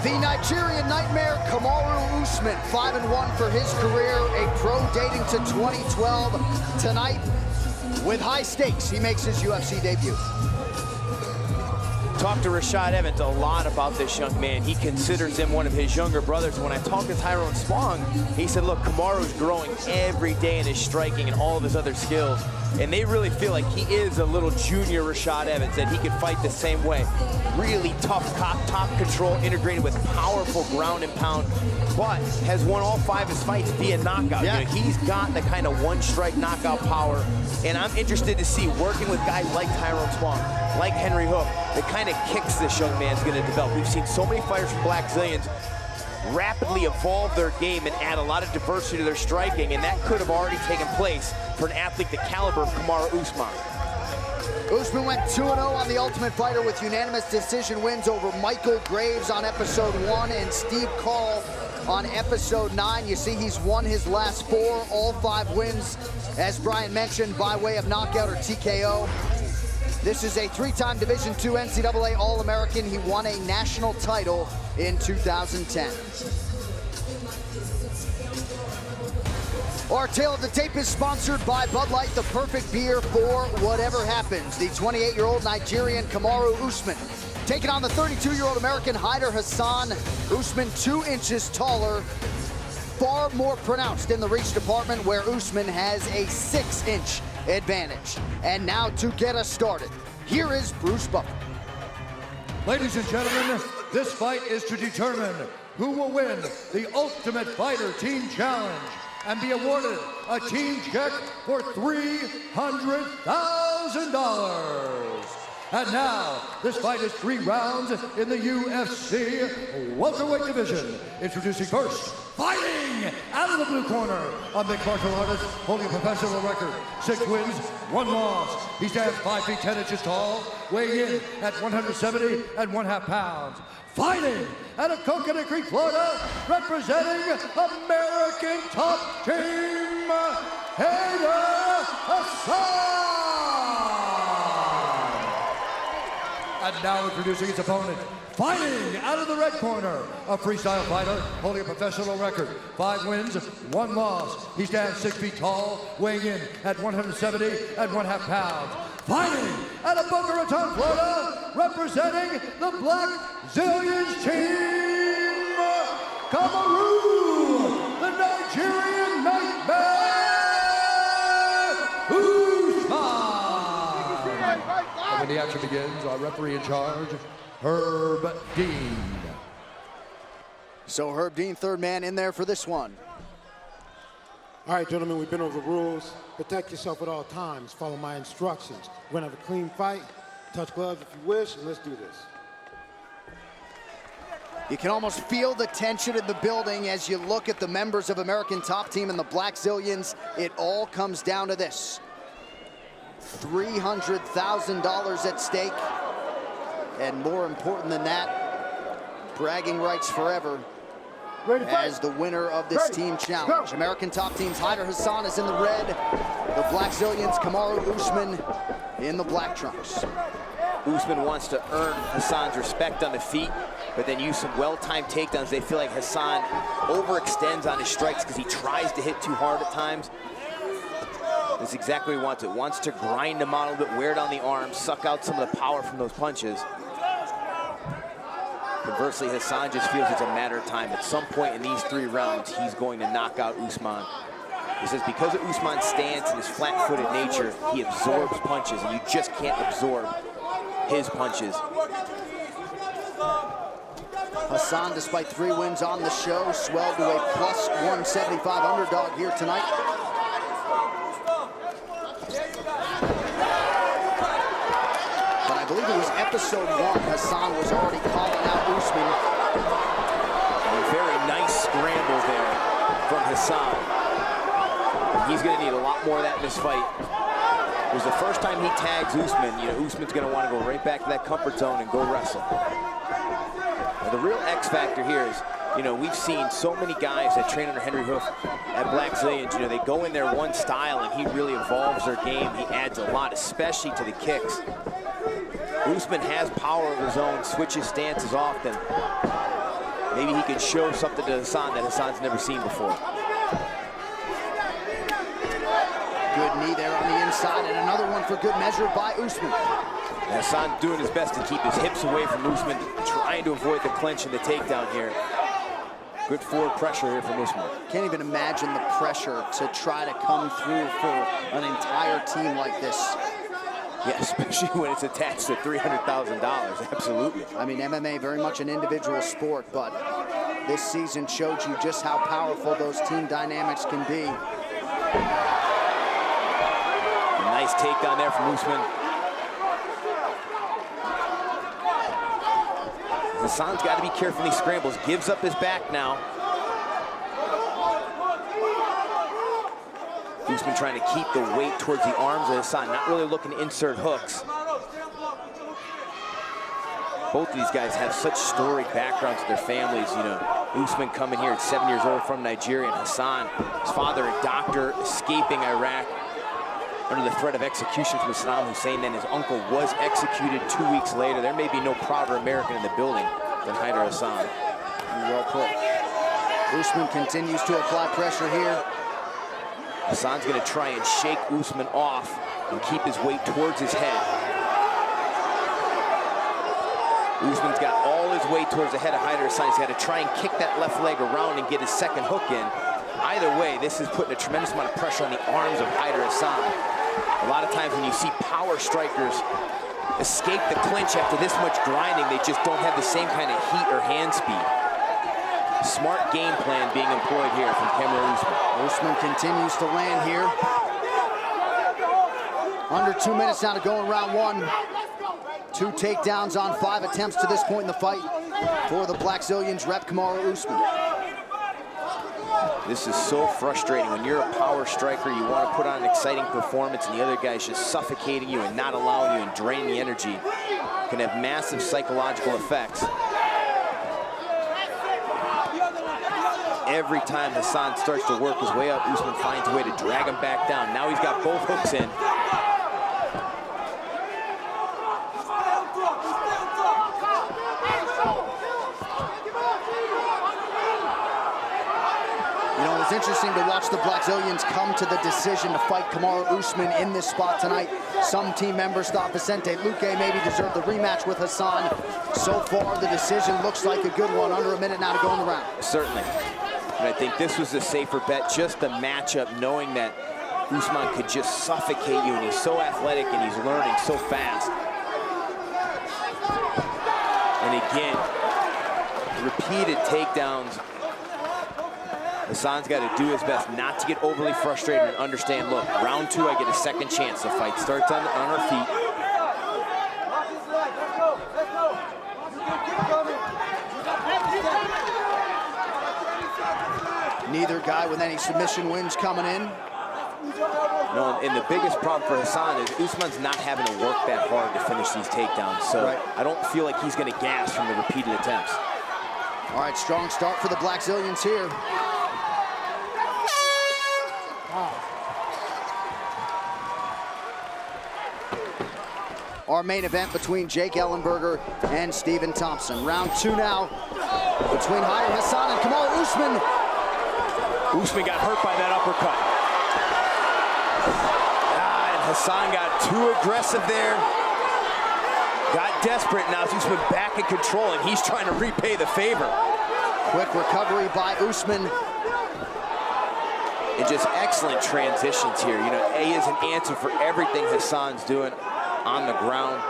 The Nigerian nightmare, Kamara Usman, 5-1 for his career, a pro dating to 2012. Tonight, with high stakes, he makes his UFC debut. Talked to Rashad Evans a lot about this young man. He considers him one of his younger brothers. When I talked to Tyrone Spong, he said, look, Kamaru's growing every day in his striking and all of his other skills. And they really feel like he is a little junior Rashad Evans, that he could fight the same way. Really tough, top control, integrated with powerful ground and pound, but has won all 5 of his fights via knockout. Yeah. You know, he's got the kind of one-strike knockout power. And I'm interested to see, working with guys like Tyrone Spong, like Henry Hoof, the kind of kicks this young man's going to develop. We've seen so many fighters from Black Zillions rapidly evolve their game and add a lot of diversity to their striking, and that could have already taken place for an athlete the caliber of Kamara Usman. Usman went 2-0 on The Ultimate Fighter with unanimous decision wins over Michael Graves on episode 1 and Steve Carl on episode 9. You see, he's won his last 4, all 5 wins, as Brian mentioned, by way of knockout or TKO. This is a 3-time Division II NCAA All-American. He won a national title in 2010. Our tale of the tape is sponsored by Bud Light, the perfect beer for whatever happens. The 28-year-old Nigerian Kamara Usman taking on the 32-year-old American Hyder Hassan. Usman 2 inches taller, far more pronounced in the reach department, where Usman has a 6-inch advantage. And now to get us started, here is Bruce Buffer. Ladies and gentlemen, this fight is to determine who will win the Ultimate Fighter Team Challenge and be awarded a team check for $300,000. And now, this fight is 3 rounds in the UFC welterweight division. Introducing first, fighting out of the blue corner, a mixed martial artist holding a professional record, 6 wins, 1 loss. He stands 5 feet 10 inches tall, weighing in at 170 1/2 pounds. Fighting out of Coconut Creek, Florida, representing American top team, Hayden Haasan. And now introducing his opponent, fighting out of the red corner, a freestyle fighter holding a professional record, 5 wins, 1 loss. He stands 6 feet tall, weighing in at 170 1/2 pounds. Fighting out of Boca Raton, Florida, representing the Black Zillions team, Kamara, the Nigerian nightmare, Usman. And when the action begins, our referee in charge, Herb Dean. So Herb Dean, 3rd man in there for this one. All right, gentlemen, we've been over the rules. Protect yourself at all times. Follow my instructions. We're gonna have a clean fight. Touch gloves if you wish, and let's do this. You can almost feel the tension in the building as you look at the members of American Top Team and the Black Zillions. It all comes down to this. $300,000 at stake. And more important than that, bragging rights forever as the winner of this team challenge. American Top Team's Hyder Haasan is in the red. The Black Zillions, Kamara Usman in the black trunks. Usman wants to earn Hassan's respect on the feet, but then use some well-timed takedowns. They feel like Haasan overextends on his strikes because he tries to hit too hard at times. That's exactly what he wants. It wants to grind him out a little bit, wear down the arms, suck out some of the power from those punches. Conversely, Haasan just feels it's a matter of time. At some point in these 3 rounds, he's going to knock out Usman. He says because of Usman's stance and his flat-footed nature, he absorbs punches, and you just can't absorb his punches. Haasan, despite 3 wins on the show, swelled to a plus 175 underdog here tonight. But I believe it was episode 1, Haasan was already calling out Usman. A very nice scramble there from Haasan. He's going to need a lot more of that in this fight. It was the first time he tags Usman. You know, Usman's going to want to go right back to that comfort zone and go wrestle. Now, the real X factor here is, you know, we've seen so many guys that train under Henry Hoof at Black Zillions. You know, they go in there one style and he really evolves their game. He adds a lot, especially to the kicks. Usman has power of his own, switches stances often. Maybe he can show something to Hassan that Hassan's never seen before. Good knee there on the inside, and another one for good measure by Usman. Hassan doing his best to keep his hips away from Usman, trying to avoid the clinch and the takedown here. Good forward pressure here from Usman. Can't even imagine the pressure to try to come through for an entire team like this. Yeah, especially when it's attached to $300,000, absolutely. I mean, MMA, very much an individual sport, but this season showed you just how powerful those team dynamics can be. A nice takedown there from Usman. Hassan's got to be careful in these scrambles. Gives up his back now. Usman trying to keep the weight towards the arms of Hassan, not really looking to insert hooks. Both of these guys have such storied backgrounds with their families. You know, Usman coming here at 7 years old from Nigeria, and Hassan, his father a doctor, escaping Iraq under the threat of execution from Saddam Hussein. Then his uncle was executed 2 weeks later. There may be no prouder American in the building than Hyder Hassan. Well put. Usman continues to apply pressure here. Hassan's going to try and shake Usman off and keep his weight towards his head. Usman's got all his weight towards the head of Hyder Hassan. He's got to try and kick that left leg around and get his second hook in. Either way, this is putting a tremendous amount of pressure on the arms of Hyder Hassan. A lot of times when you see power strikers escape the clinch after this much grinding, they just don't have the same kind of heat or hand speed. Smart game plan being employed here from Kamara Usman. Usman continues to land here. Under 2 minutes now to go in round one. 2 takedowns on 5 attempts to this point in the fight for the Black Zillions rep Kamara Usman. This is so frustrating. When you're a power striker, you want to put on an exciting performance, and the other guy's just suffocating you and not allowing you and draining the energy. It can have massive psychological effects. Every time Hassan starts to work his way up, Usman finds a way to drag him back down. Now he's got both hooks in. You know, it's interesting to watch the Black Zillions come to the decision to fight Kamara Usman in this spot tonight. Some team members thought Vicente Luque maybe deserved the rematch with Hassan. So far, the decision looks like a good one. Under a minute now to go in the round. Certainly. And I think this was the safer bet, just the matchup, knowing that Usman could just suffocate you, and he's so athletic and he's learning so fast. And again, repeated takedowns. Hassan's got to do his best not to get overly frustrated and understand, look, round 2, I get a second chance. The fight starts on our feet. Neither guy with any submission wins coming in. No, and the biggest problem for Hassan is Usman's not having to work that hard to finish these takedowns. So I don't feel like he's going to gas from the repeated attempts. All right, strong start for the Black Zillions here. Our main event between Jake Ellenberger and Stephen Thompson. Round 2 now between Hyder Hassan and Kamara Usman. Usman got hurt by that uppercut. And Hassan got too aggressive there. Got desperate. Now Usman back in control, and he's trying to repay the favor. Quick recovery by Usman. And just excellent transitions here. You know, he is an answer for everything Hassan's doing on the ground.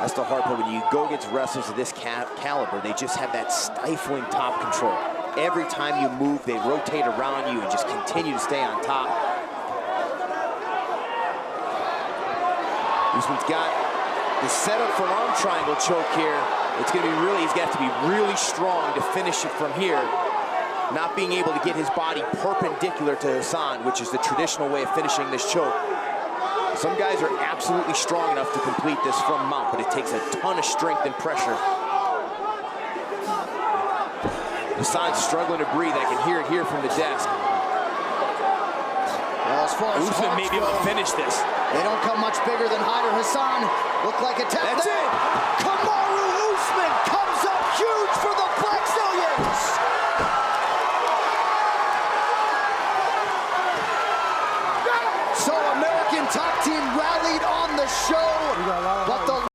That's the hard part. When you go against wrestlers of this caliber, they just have that stifling top control. Every time you move, they rotate around you and just continue to stay on top. Usman's got the setup for an arm triangle choke here. It's going to be really, he's got to be really strong to finish it from here. Not being able to get his body perpendicular to Hassan, which is the traditional way of finishing this choke. Some guys are absolutely strong enough to complete this from mount, but it takes a ton of strength and pressure. Hassan's struggling to breathe. I can hear it here from the desk. Well, as far as Usman may be able to finish this. They don't come much bigger than Hyder. Hassan look like a tap. That's it. Kamara Usman comes up huge for the Blackzilians. So American Top Team rallied on the show, but the